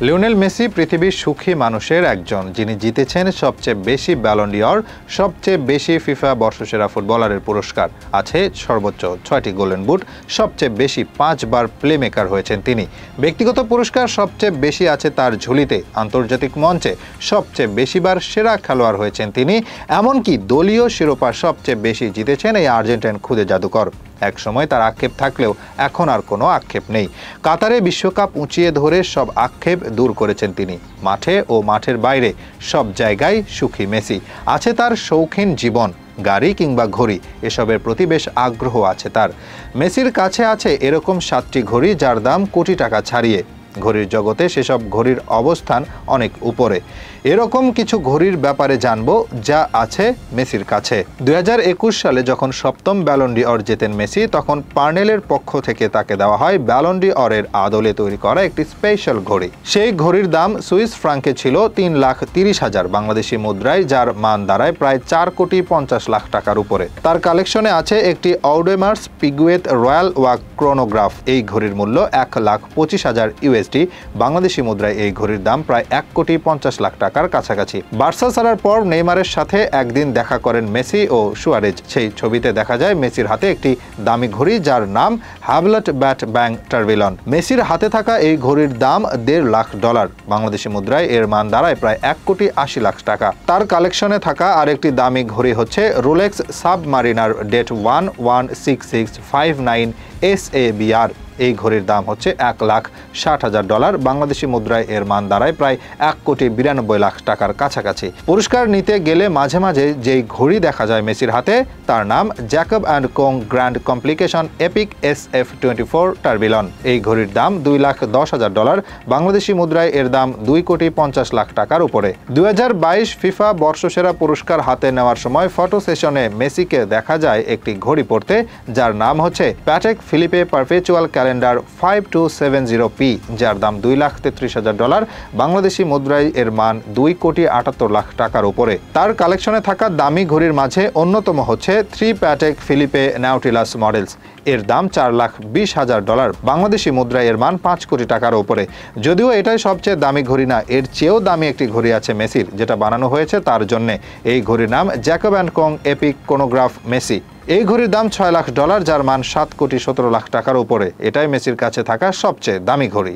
Lionel Messi পৃথিবীর সুখী মানুষের একজন, যিনি জিতেছেন সবচেয়ে বেশি ব্যালন ডি'অর, সবচেয়ে বেশি ফিফা বর্ষসেরা ফুটবলারের পুরস্কার, আছে সর্বোচ্চ 6টি গোল্ডেন বুট, সবচেয়ে বেশি 5 বার প্লেমেকার হয়েছেন তিনি। ব্যক্তিগত পুরস্কার সবচেয়ে বেশি আছে তার ঝুলিতে। আন্তর্জাতিক মঞ্চে সবচেয়ে বেশিবার সেরা খেলোয়াড় হয়েছেন তিনি। এমনকি দলীয় শিরোপা সবচেয়ে বেশি জিতেছেন এই আর্জেন্টাইন খুদে জাদুকর। একসময় তার আক্ষেপ থাকলেও এখন আর কোনো আক্ষেপ নেই। কাতারে বিশ্বকাপ উঁচিয়ে ধরে সব আক্ষেপ দূর করেছেন তিনি। মাঠে ও মাঠের বাইরে সব জায়গায় সুখী মেসি। আছে তার শৌখিন জীবন, গাড়ি কিংবা ঘড়ি, এসবের প্রতি বেশ আগ্রহ আছে তার। মেসির কাছে আছে এরকম 7টি ঘড়ি যার দাম কোটি টাকা ছাড়িয়ে। ঘড়ির জগতে সেসব ঘড়ির অবস্থান অনেক উপরে। এরকম কিছু ঘড়ির ব্যাপারে জানবো যা আছে মেসির কাছে। 2021 সালে যখন 7ম ব্যালন ডি'অর জেতেন মেসি, তখন পার্নেলের পক্ষ থেকে তাকে দেওয়া হয় ব্যালন ডি'অরের আদলে তৈরি করা একটি স্পেশাল ঘড়ি। সেই ঘড়ির দাম সুইস ফ্রাঙ্কে ছিল 3,30,000 বাংলাদেশি মুদ্রায়, যার মান দাঁড়ায় প্রায় 4,50,00,000 টাকার উপরে। তার কালেকশনে আছে একটি অউডেমার্স পিগুয়েত রয়্যাল ওয়াক ক্রোনোগ্রাফ। এই ঘড়ির মূল্য 1,25,000 USD। বাংলাদেশি মুদ্রায় এই ঘড়ির দাম প্রায় 1,50,00,000 টাকার কাছাকাছি। বার্সা ছাড়ার পর নেইমারের সাথে একদিন দেখা করেন মেসি ও সুয়ারেজ। সেই ছবিতে দেখা যায় মেসির হাতে একটি দামি ঘড়ি যার নাম হ্যাভলট ব্যাট ব্যাং টার্বিলন। মেসির হাতে থাকা এই ঘড়ির দাম $1,50,000। বাংলাদেশি মুদ্রায় এর মান দাঁড়ায় প্রায় 1,80,00,000 টাকা। তার কালেকশনে থাকা আরেকটি দামি ঘড়ি হচ্ছে রোলেক্স সাবমারিনার ডেট 116659 SABR। এই ঘড়ির দাম হচ্ছে $1,60,000। বাংলাদেশি মুদ্রায় এর মান দাঁড়ায় প্রায় 1,92,00,000 টাকার কাছাকাছি। পুরস্কার নিতে গেলে মাঝে মাঝে যেই ঘড়ি দেখা যায় মেসির হাতে, তার নাম Jacob and co grand complication epic SF24 টার্বিলন। এই ঘড়ির দাম $2,10,000। বাংলাদেশি মুদ্রায় এর দাম $2,50,00,000 টাকার উপরে। 2022 ফিফা বর্ষসেরা পুরস্কার হাতে নেওয়ার সময় ফটো সেশনে মেসিকে দেখা যায় একটি ঘড়ি পরতে, যার নাম হচ্ছে Patrick Philippe perpetual calendar 5270P, যার দাম $2,33,000। বাংলাদেশি মুদ্রায় এর মান $2,78,00,000 টাকার উপরে। তার কালেকশনে থাকা দামি ঘড়ির মাঝে অন্যতম হচ্ছে 3 প্যাটেক ফিলিপে নাউটিলাস মডেলস। এর দাম $4,20,000। বাংলাদেশি মুদ্রায় এর মান 5 কোটি টাকার উপরে। যদিও এটাই সবচেয়ে দামি ঘড়ি না, এর চেয়েও দামি একটি ঘড়ি আছে মেসির, যেটা বানানো হয়েছে তার জন্যে। এই ঘড়ির নাম Jacob and Co Epic Chronograph Messi. এই ঘড়ির দাম $6,00,000, যার মান $7,17,00,000 টাকার উপরে। এটাই মেসির কাছে থাকা সবচেয়ে দামি ঘড়ি।